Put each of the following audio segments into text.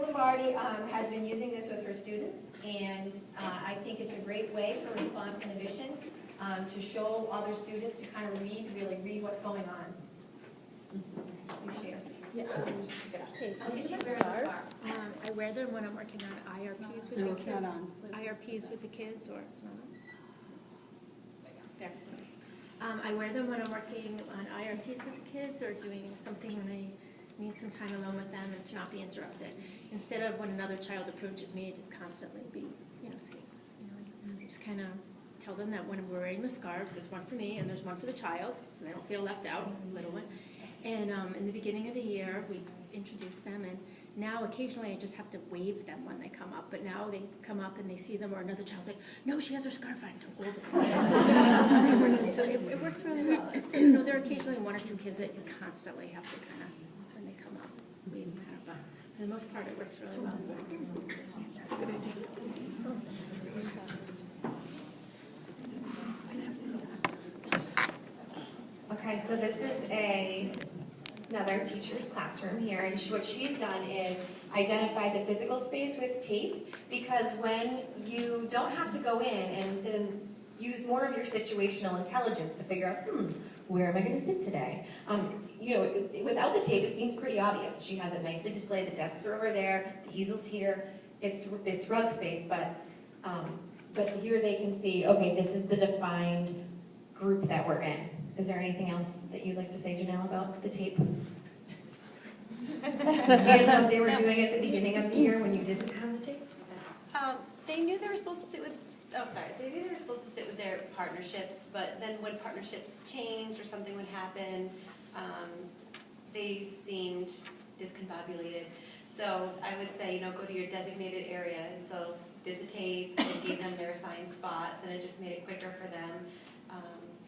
Lombardi has been using this with her students, and I think it's a great way for response inhibition to show other students to kind of really read what's going on. You share. Yeah. Okay, these She's are wearing the scarves. scarf. I wear them when I'm working on IRPs with No, the it's kids. not on. IRPs with the kids, or it's not on. There. I wear them when I'm working on IRPs with the kids or doing something when I need some time alone with them and to not be interrupted. Instead of when another child approaches me to constantly be, saying, I just kind of tell them that when I'm wearing the scarves, there's one for me and there's one for the child, so they don't feel left out, little one. And in the beginning of the year, we introduce them, and now occasionally I just have to wave them when they come up, but now they come up and they see them, or another child's like, no, she has her scarf on, don't go over there. So it works really well. There are occasionally one or two kids that you constantly have to kind of, when they come up, wave them, but for the most part, it works really well. Good idea. Okay, so this is another teacher's classroom here, and what she's done is identify the physical space with tape, because when you don't have to go in and then use more of your situational intelligence to figure out, where am I going to sit today? Without the tape, it seems pretty obvious. She has it nicely displayed. The desks are over there, the easel's here. It's rug space, but here they can see, okay, this is the defined group that we're in. Is there anything else that you'd like to say, Janelle, about the tape? And what they were doing at the beginning of the year when you didn't have the tape? They knew they were supposed to sit with, they knew they were supposed to sit with their partnerships, but then when partnerships changed or something would happen, they seemed discombobulated. So I would say, go to your designated area, and so did the tape and gave them their assigned spots, and it just made it quicker for them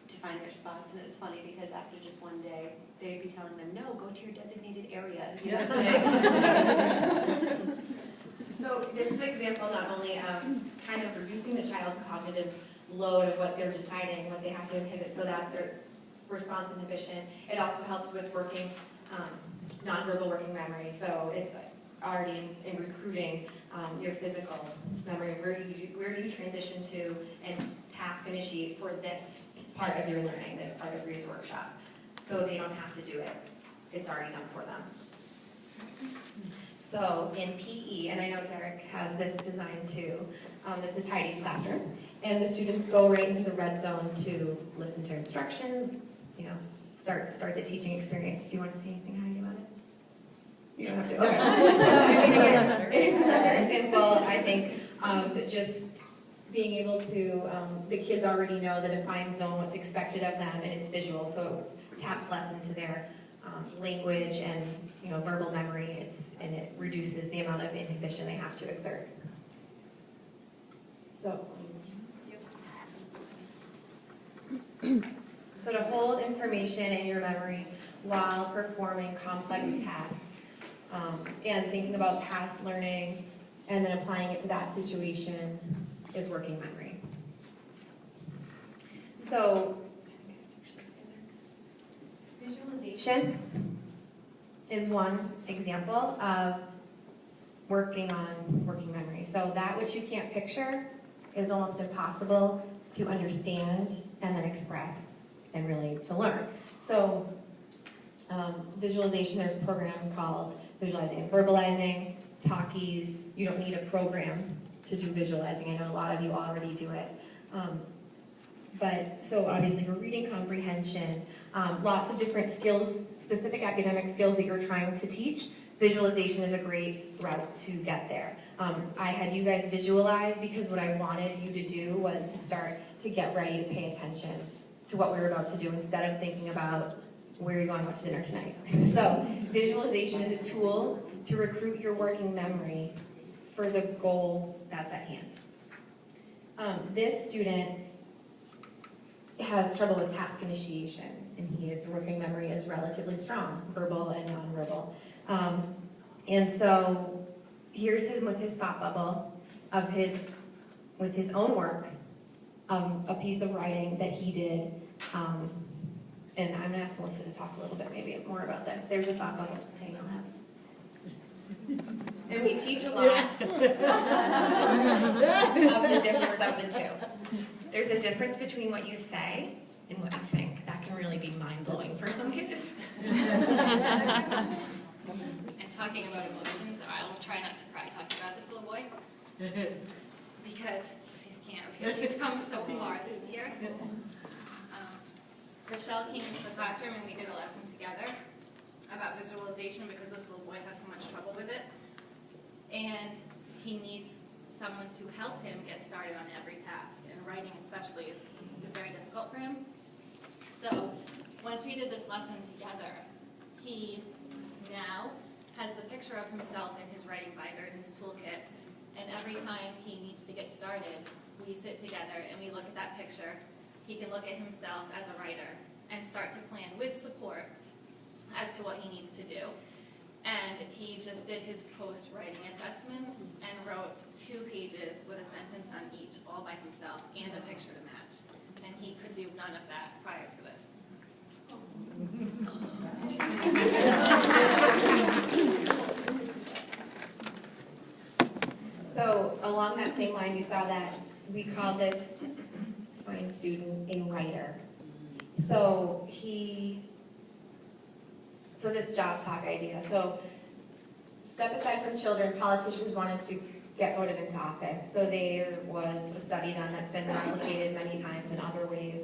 to find their spots. And it was funny because after just one day, they'd be telling them, no, go to your designated area. So this is an example not only of kind of reducing the child's cognitive load of what they're deciding, what they have to inhibit, so that's their response inhibition. It also helps with working, nonverbal working memory. So it's already in recruiting your physical memory. Where do you transition to and task initiate for this part of your learning, this part of your workshop? So they don't have to do it. It's already done for them. So in PE, and I know Derek has this designed too, this is Heidi's classroom, and the students go right into the red zone to listen to instructions, start the teaching experience. Do you want to say anything, Heidi, about it? You don't have to. Okay. It's another example, I think, of just being able to, the kids already know the defined zone, what's expected of them, and it's visual, so it taps less into their language and verbal memory, and it reduces the amount of inhibition they have to exert. So to hold information in your memory while performing complex tasks, and thinking about past learning and then applying it to that situation is working memory. So visualization is one example of working on working memory. So that which you can't picture is almost impossible to understand and then express and really to learn. So visualization, there's a program called Visualizing and Verbalizing, Talkies. You don't need a program to do visualizing. I know a lot of you already do it. But so obviously for reading comprehension, lots of different skills, specific academic skills that you're trying to teach, visualization is a great route to get there. I had you guys visualize because what I wanted you to do was to start to get ready to pay attention to what we were about to do instead of thinking about where you're going to watch dinner tonight. So visualization is a tool to recruit your working memory for the goal that's at hand. This student has trouble with task initiation, and his working memory is relatively strong, verbal and nonverbal. And so here's him with his thought bubble of with his own work, a piece of writing that he did. And I'm going to ask Melissa to talk a little bit maybe more about this. There's a thought bubble Daniel has. and we teach a lot of the difference of the two. There's a difference between what you say and what you think. That can really be mind-blowing for some kids. And talking about emotions, I'll try not to cry talking about this little boy. Because, see if I can, because he's come so far this year. Rochelle came into the classroom and we did a lesson together about visualization because this little boy has so much trouble with it. And he needs someone to help him get started on every task. And writing especially is very difficult for him. So once we did this lesson together, he now has the picture of himself in his writing binder, in his toolkit. And every time he needs to get started, we sit together and we look at that picture. He can look at himself as a writer and start to plan with support as to what he needs to do. And he just did his post-writing assessment and wrote 2 pages with a sentence on each, all by himself, and a picture to match. And he could do none of that prior to this. So along that same line, you saw that we call this fine student a writer. So this job talk idea. So step aside from children, politicians wanted to get voted into office. So there was a study done that's been replicated many times in other ways.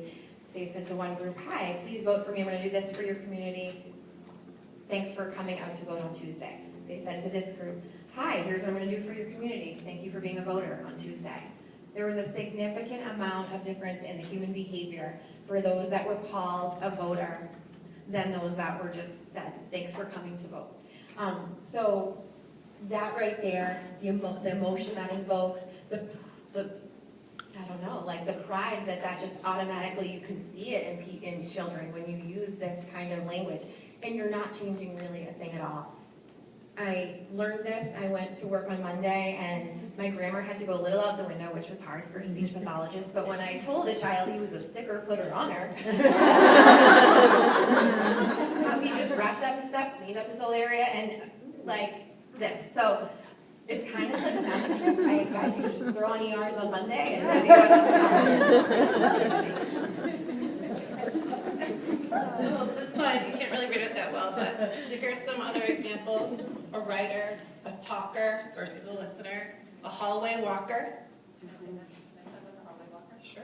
They said to one group, hi, please vote for me. I'm going to do this for your community. Thanks for coming out to vote on Tuesday. They said to this group, hi, here's what I'm going to do for your community. Thank you for being a voter on Tuesday. There was a significant amount of difference in the human behavior for those that were called a voter than those that were just said, thanks for coming to vote. So that right there, the emotion that invokes, the I don't know, like the pride that just automatically, you can see it in children when you use this kind of language, and you're not changing really a thing at all. I learned this, I went to work on Monday, and my grammar had to go a little out the window, which was hard for a speech pathologist, but when I told a child he was a sticker putter-oner, he just wrapped up his stuff, cleaned up his whole area, and like this. So it's kind of like sound tricks. I advise you to just throw on ERs on Monday and see what So this slide, you can't really read it that well, but here's some other examples. A writer, a talker versus a listener, a hallway walker. Sure.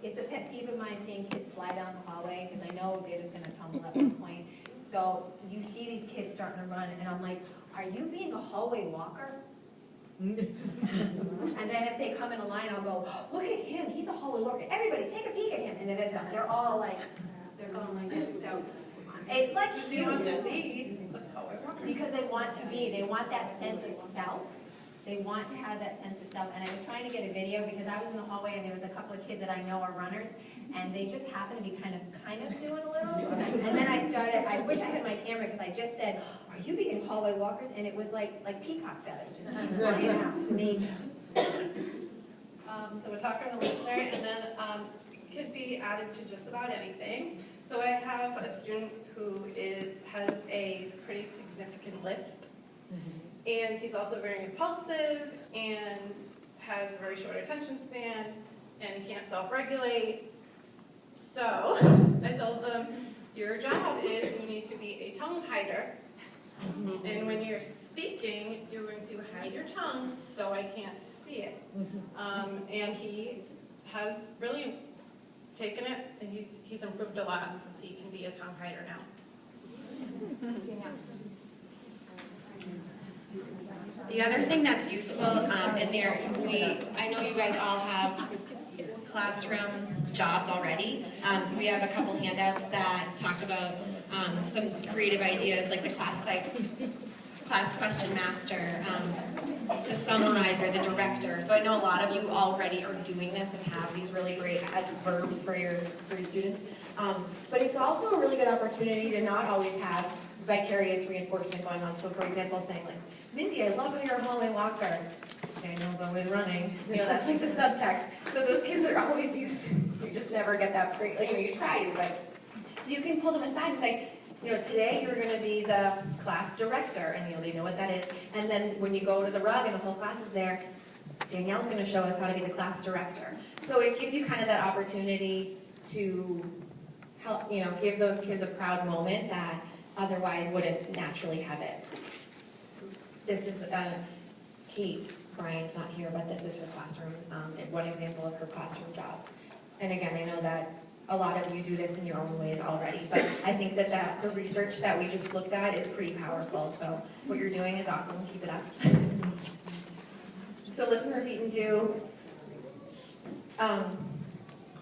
It's a pet peeve of mine seeing kids fly down the hallway, because I know they're just gonna tumble at one point. So you see these kids starting to run, and I'm like, are you being a hallway walker? And then if they come in a line, I'll go, look at him, he's a hallway walker. Everybody, take a peek at him. And then they're all like, they're going like this. So it's like You want to huge. be a hallway walker. Because they want to be, they want that sense of self. They want to have that sense of self. And I was trying to get a video because I was in the hallway and there was a couple of kids that I know are runners, and they just happened to be kind of doing a little. And then I wish I had my camera, because I just said, are you being hallway walkers? And it was like peacock feathers, just keep flying out. It's amazing. So a talker and a listener, and then it could be added to just about anything. So I have a student who has a pretty significant lisp, and he's also very impulsive and has a very short attention span and can't self-regulate. So I told them, your job is you need to be a tongue hider, and when you're speaking, you're going to hide your tongue so I can't see it. And he has really taken it, and he's improved a lot since he can be a tongue hider now. The other thing that's useful in there, I know you guys all have classroom jobs already. We have a couple handouts that talk about some creative ideas, like the class question master, the summarizer, the director. So I know a lot of you already are doing this and have these really great verbs for your students. But it's also a really good opportunity to not always have vicarious reinforcement going on. So for example, saying like, Mindy, I love how you're a hallway walker. Daniel's always running. You know, that's like the subtext. So those kids are always used to, you just never get that free, like, you try to, but, so you can pull them aside and say, today you're gonna be the class director, and they know what that is. And then when you go to the rug and the whole class is there, Danielle's gonna show us how to be the class director. So it gives you kind of that opportunity to help, give those kids a proud moment that otherwise wouldn't naturally have it. This is Kate, Brian's not here, but this is her classroom, one example of her classroom jobs. And again, I know that a lot of you do this in your own ways already, but I think that the research that we just looked at is pretty powerful. So what you're doing is awesome, keep it up. So listen, repeat, and do.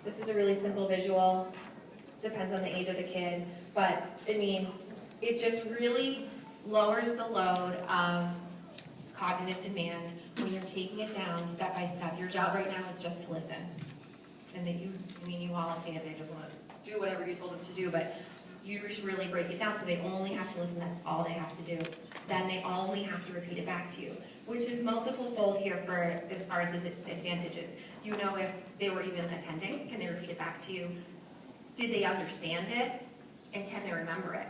This is a really simple visual, depends on the age of the kid, but it just really lowers the load of cognitive demand when you're taking it down step by step. Your job right now is just to listen. And that you all have seen it, they just want to do whatever you told them to do, but you should really break it down so they only have to listen, that's all they have to do. Then they only have to repeat it back to you, which is multiple fold here for as far as the advantages. If they were even attending, can they repeat it back to you? Did they understand it? And can they remember it?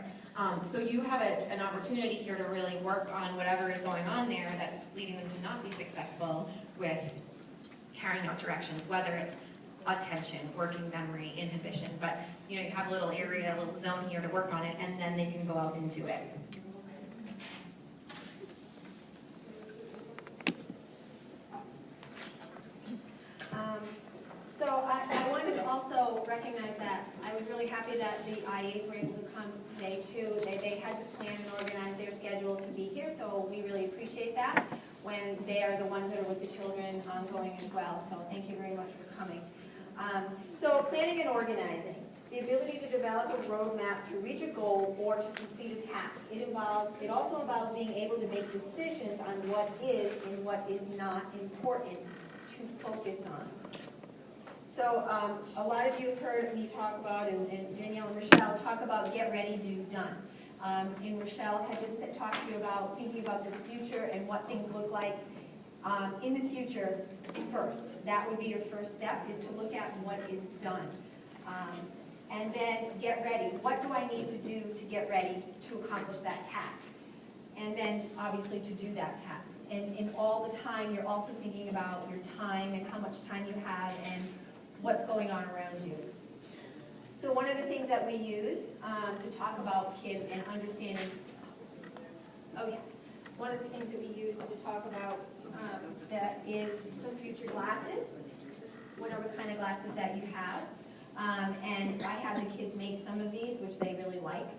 So you have an opportunity here to really work on whatever is going on there that's leading them to not be successful with carrying out directions, whether it's attention, working memory, inhibition, but you have a little area, a little zone here to work on it, and then they can go out and do it. So I wanted to also recognize that I was really happy that the IAs were able to come today too. They had to plan and organize their schedule to be here, so we really appreciate that when they are the ones that are with the children ongoing as well. So thank you very much for coming. So planning and organizing, the ability to develop a roadmap to reach a goal or to complete a task. It also involves being able to make decisions on what is and what is not important to focus on. So a lot of you have heard me talk about, and Danielle and Rochelle talk about get ready, do, done. And Rochelle had just talked to you about thinking about the future and what things look like in the future first. That would be your first step, is to look at what is done. And then get ready. What do I need to do to get ready to accomplish that task? And then obviously to do that task. And all the time you're also thinking about your time and how much time you have and what's going on around you. So one of the things that we use to talk about kids and understanding, one of the things that we use to talk about that is some future glasses, whatever kind of glasses that you have. And I have the kids make some of these, which they really like.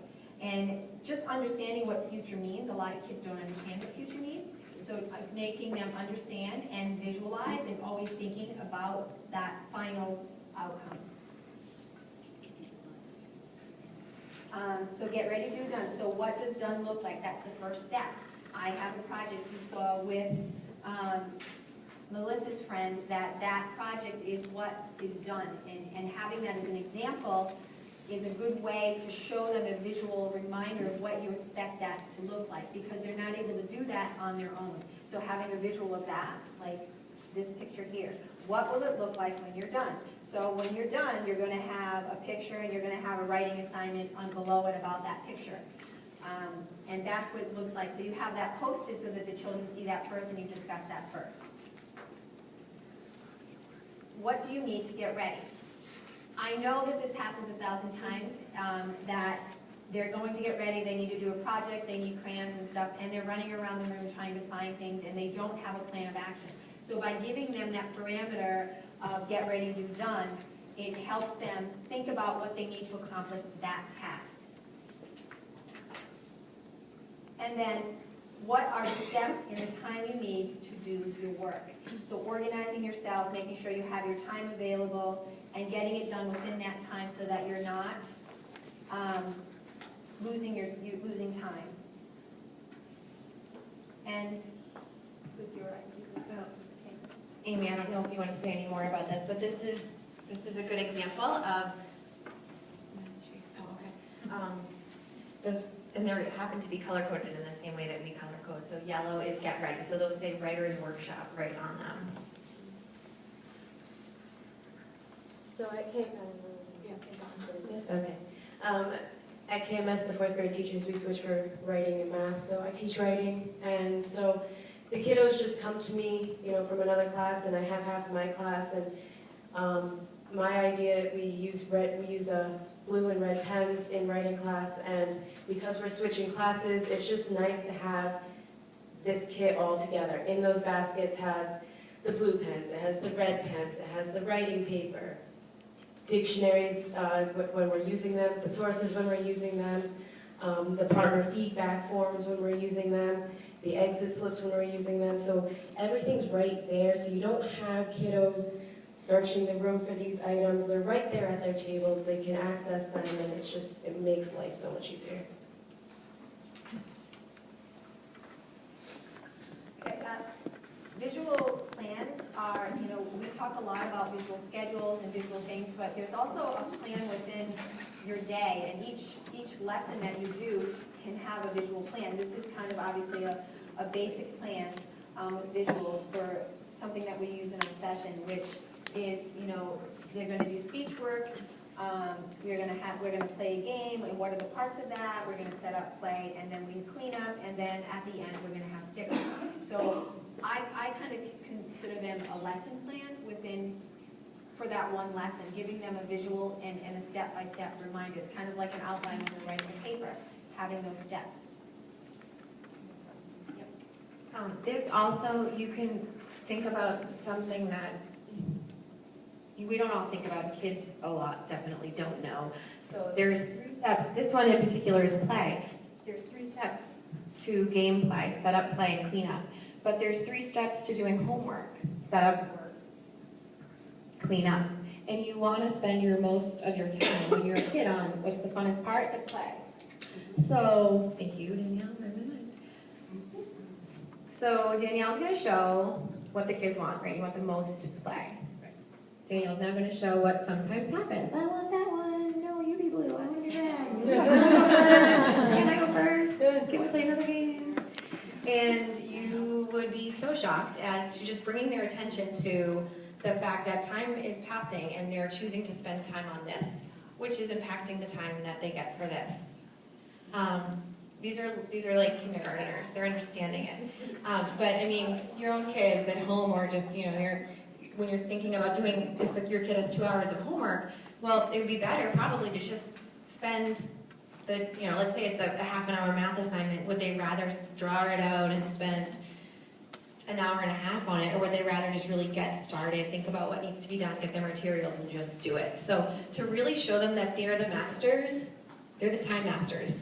And just understanding what future means, a lot of kids don't understand what future means. So making them understand and visualize and always thinking about that final outcome. So get ready, do, done. So what does done look like? That's the first step. I have a project you saw with Melissa's friend, that project is what is done. And having that as an example is a good way to show them a visual reminder of what you expect that to look like, because they're not able to do that on their own. So having a visual of that, like this picture here, what will it look like when you're done? So when you're done, you're going to have a picture and you're going to have a writing assignment on below it about that picture. And that's what it looks like. So you have that posted so that the children see that first and you discuss that first. What do you need to get ready? I know that this happens 1,000 times, that they're going to get ready, they need to do a project, they need crayons and stuff, and they're running around the room trying to find things, and they don't have a plan of action. So by giving them that parameter of get ready, do, done, it helps them think about what they need to accomplish that task. And then, what are the steps and the time you need to do your work? So organizing yourself, making sure you have your time available, and getting it done within that time so that you're not losing time. And this was your idea. Okay. Amy, I don't know if you want to say any more about this, but this is a good example of. And there happen to be color coded in the same way that we color code. So yellow is get ready. So those say writer's workshop right on them. So I came Okay. at KMS, the fourth grade teachers, we switch for writing and math, so I teach writing, and so the kiddos just come to me, from another class, and I have half of my class, and my idea, we use blue and red pens in writing class, and because we're switching classes, it's just nice to have this kit all together. In those baskets has the blue pens, it has the red pens, it has the writing paper, dictionaries when we're using them, the sources when we're using them, the partner feedback forms when we're using them, the exit slips when we're using them. So everything's right there, so you don't have kiddos searching the room for these items. They're right there at their tables, they can access them, and it makes life so much easier. Okay, visual plans are, we talk a lot about visual schedules and visual things, but there's also a plan within your day, and each lesson that you do can have a visual plan. This is kind of obviously a basic plan with visuals for something that we use in our session, which is, they're going to do speech work, we're going to play a game, and what are the parts of that? We're going to set up play, and then we can clean up, and then at the end, we're going to have stickers. So I kind of consider them a lesson plan for that one lesson, giving them a visual and a step-by-step reminder. It's kind of like an outline when we're writing a paper, having those steps. This also, you can think about something that we don't all think about. Kids a lot definitely don't know. So there's 3 steps. This one in particular is play. There's 3 steps to gameplay: set up, play, and clean up. But there's 3 steps to doing homework: set up, clean up. And you want to spend most of your time when you're a kid on what's the funnest part? The play. So, thank you, Danielle. So Danielle's going to show what the kids want, right? You want the most to play. Danielle's now going to show what sometimes happens. I want that one. No, you be blue. I want to be red. Can I go first? Can we play another game? And you would be so shocked as to just bringing their attention to the fact that time is passing and they're choosing to spend time on this, which is impacting the time that they get for this. These are like kindergartners. They're understanding it. But I mean, your own kids at home, or just when you're thinking about doing, if your kid has 2 hours of homework, well, it would be better probably to just spend let's say it's a half an hour math assignment. Would they rather draw it out and spend an hour and a half on it, or would they rather just really get started, think about what needs to be done, get their materials, and just do it? So to really show them that they're the masters, they're the time masters,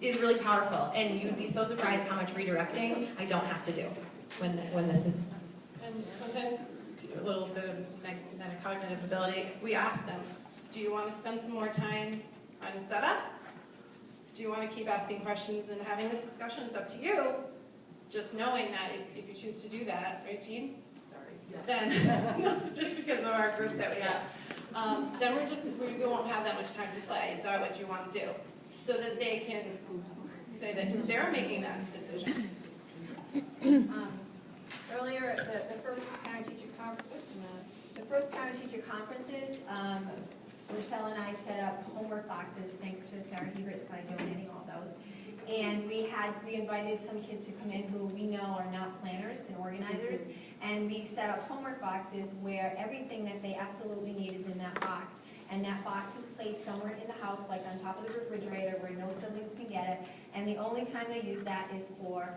is really powerful. And you'd be so surprised how much redirecting I don't have to do when this is. And sometimes, a little bit of metacognitive ability, we ask them, do you want to spend some more time on setup? Do you want to keep asking questions and having this discussion? It's up to you. Just knowing that if you choose to do that, right, Jean? Sorry. Then, just because of our group that we have, then we won't have that much time to play. Is that what you want to do? So that they can say that they're making that decision. Earlier, the first parent-teacher conferences, Rochelle and I set up homework boxes, thanks to Sarah Hebert by donating all those. And we invited some kids to come in who we know are not planners and organizers, and we set up homework boxes where everything that they absolutely need is in that box. And that box is placed somewhere in the house, like on top of the refrigerator where no siblings can get it, and the only time they use that is for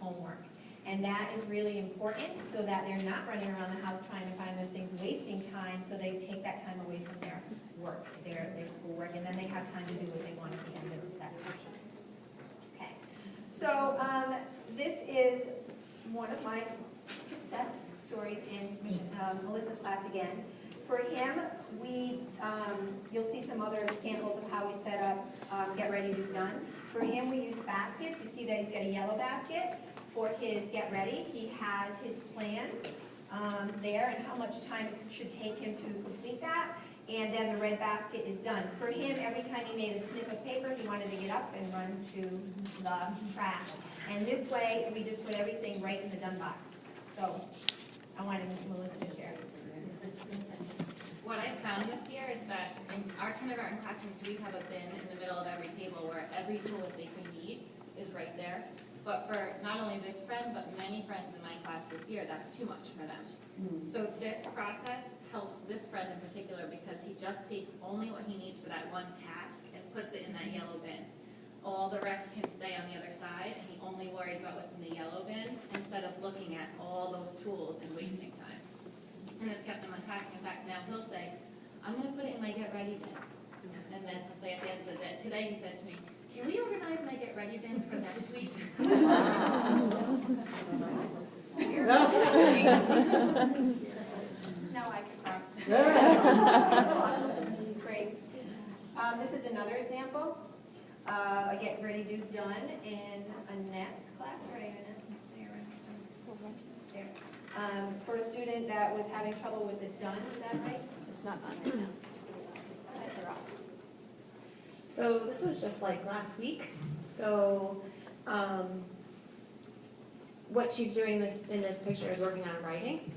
homework. And that is really important so that they're not running around the house trying to find those things, wasting time, so they take that time away from their work, their schoolwork, and then they have time to do what they want at the end of that session. Okay, so this is one of my success stories in Melissa's class again. For him, you'll see some other samples of how we set up Get Ready to Done. For him, we use baskets. You see that he's got a yellow basket. For his Get Ready, he has his plan there and how much time it should take him to complete that. And then the red basket is done. For him, every time he made a snip of paper, he wanted to get up and run to the trash. And this way, we just put everything right in the done box. So I wanted Melissa to share. what I found this year is that in our kindergarten classrooms, we have a bin in the middle of every table where every tool that they could need is right there. But for not only this friend, but many friends in my class this year, that's too much for them. So this process helps this friend in particular because he just takes only what he needs for that one task and puts it in that yellow bin. All the rest can stay on the other side, and he only worries about what's in the yellow bin instead of looking at all those tools and wasting time. And it's kept him on task. In fact, now he'll say, I'm going to put it in my get ready bin. And then he'll say at the end of the day, today he said to me, can we organize my get ready bin for next week? No, I confirm. Great. This is another example of a get ready do done in Annette's class, right, Annette? There. For a student that was having trouble with the done, is that right? It's not on right now. So this was just like last week. So what she's doing in this picture is working on writing.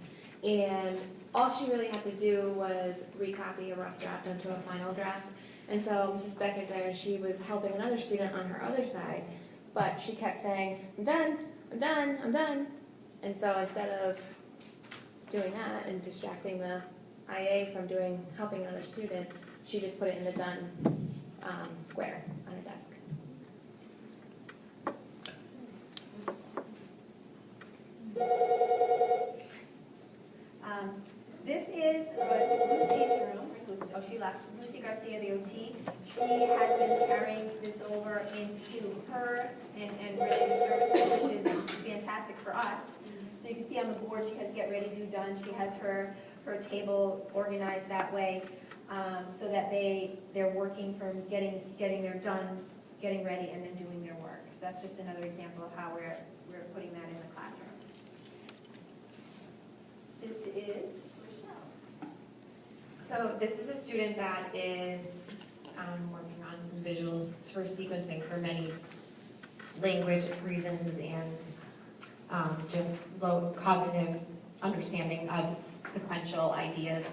And all she really had to do was recopy a rough draft into a final draft. And so Mrs. Beck is there and she was helping another student on her other side. But she kept saying, I'm done, I'm done, I'm done. And so instead of doing that and distracting the IA from helping another student, she just put it in the done square on her desk. This is Lucy's room. Where's Lucy? Oh, she left. Lucy Garcia, the OT. She has been carrying this over into her and related services, which is fantastic for us. So you can see on the board, she has get ready, do done. She has her table organized that way, so that they're working from getting their done, getting ready, and then doing their work. So that's just another example of how we're putting that in the classroom. This is Rochelle. So this is a student that is working on some visuals for sequencing for many language reasons and just low cognitive understanding of sequential ideas.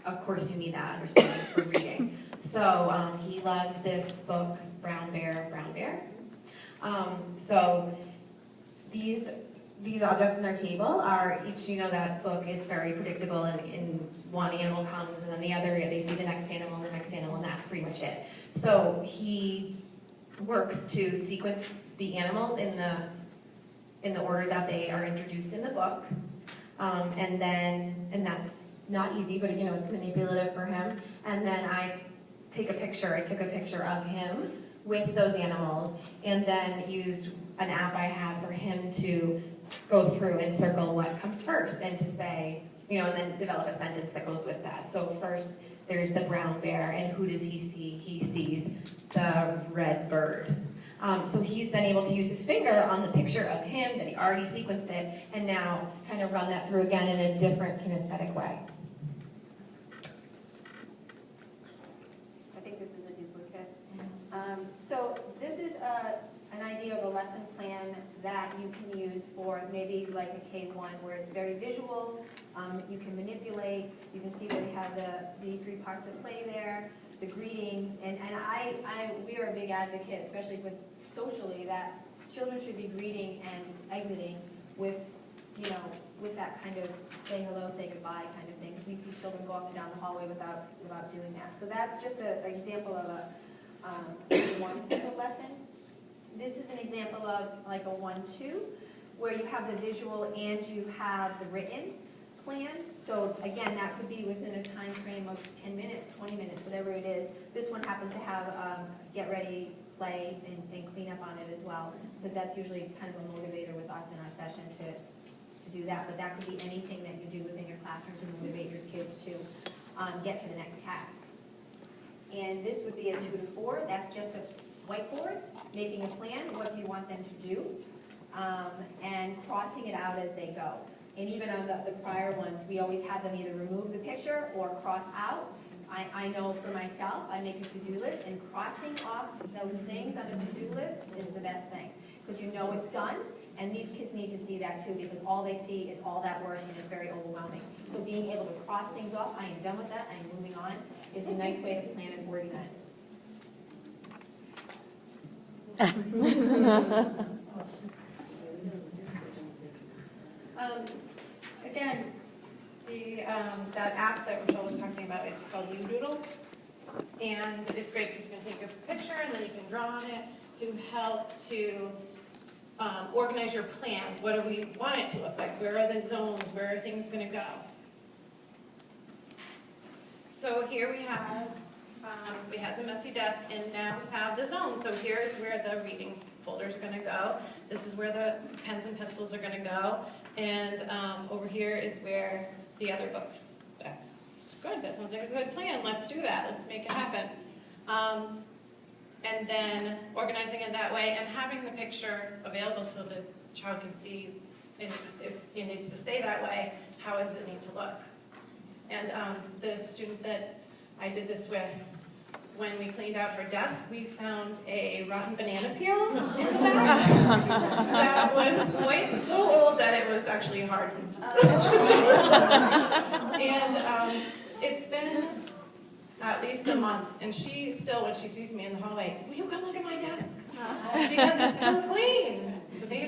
Of course, you need that understanding for reading. So he loves this book, Brown Bear, Brown Bear. So these objects on their table are each, that book is very predictable, and in one animal comes and then the other, they see the next animal and the next animal, and that's pretty much it. So he works to sequence the animals in the order that they are introduced in the book. And that's not easy, but it's manipulative for him. And then I took a picture of him with those animals, and then used an app I have for him to go through and circle what comes first, and to say, and then develop a sentence that goes with that. So first, there's the brown bear, and who does he see? He sees the red bird. So he's then able to use his finger on the picture of him that he already sequenced it, and now kind of run that through again in a different kinesthetic way. I think this is a duplicate. So this is an idea of a lesson plan that you can use for maybe like a K1 where it's very visual. You can manipulate. You can see that we have the 3 parts of play there, the greetings, and we are a big advocate, especially with socially, that children should be greeting and exiting with that kind of say hello, say goodbye kind of thing. Because we see children go up and down the hallway without doing that. So that's just an example of a one type of lesson. This is an example of like a 1-2, where you have the visual and you have the written plan. So again, that could be within a time frame of 10 minutes, 20 minutes, whatever it is. This one happens to have get ready, play, and clean up on it as well, because that's usually kind of a motivator with us in our session to do that. But that could be anything that you do within your classroom to motivate your kids to get to the next task. And this would be a 2 to 4. That's just a whiteboard, making a plan. What do you want them to do? And crossing it out as they go. And even on the prior ones, we always had them either remove the picture or cross out. I know for myself, I make a to-do list, and crossing off those things on a to-do list is the best thing. because you know it's done. And these kids need to see that too, because all they see is all that work and it's very overwhelming. So being able to cross things off, I am done with that, I am moving on, is a nice way to plan and organize. Again, that app that Rochelle was talking about, it's called UDoodle. And it's great because you can take a picture and then you can draw on it to help to organize your plan. What do we want it to look like? Where are the zones? Where are things going to go? So here we have the messy desk, and now we have the zones. So here's where the reading folder is going to go. This is where the pens and pencils are going to go. And over here is where the other books. That's good. That sounds like a good plan. Let's do that. Let's make it happen. And then organizing it that way and having the picture available so the child can see if it needs to stay that way, how does it need to look? And the student that I did this with, when we cleaned out her desk, we found a rotten banana peel in the back that was quite so old that it was actually hardened. And it's been at least a month, and she still, when she sees me in the hallway, will you come look at my desk? Because it's still clean. It's amazing.